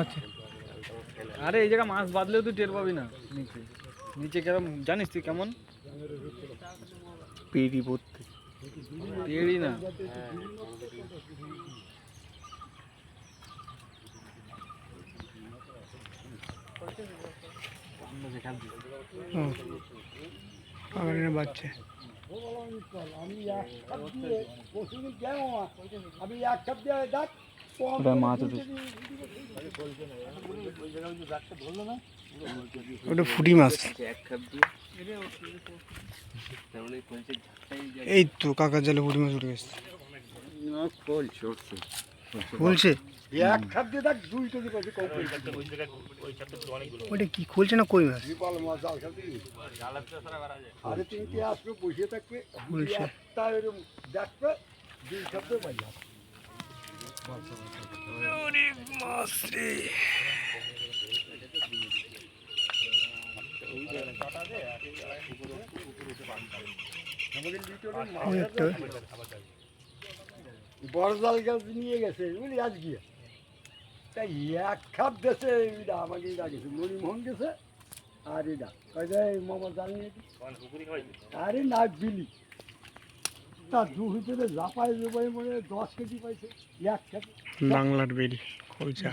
খাচ্ছে। আরে এই জায়গা মাছ বাঁধলেও তুই টের পাবি না। নিচে নিচে কেমন জানিস তুই কেমন? পেরি ভর্তি। পেড়ি না, বাচ্চা মাছ উঠেছে। ওটা ফুটি মাছ। এই তো কাকার জালে ফুটি মাছ উঠে গেছে। খুলছে ওটা কি খুলছে না কই মাছ? খুলছে। অনেক মাছ রে। বড় জাল গাছ নিয়ে গেছে বুঝলি আজকে তাই এক খাপ দেশে আমাকে গেছে মরিমোহন গেছে আর এটা মামা জাল নিয়ে আরে না বিলি তার দু ভিতরে জাপাই জোপাই মনে 10 কেজি পাইছে এক খাপ বাংলার বেরি খোলছা।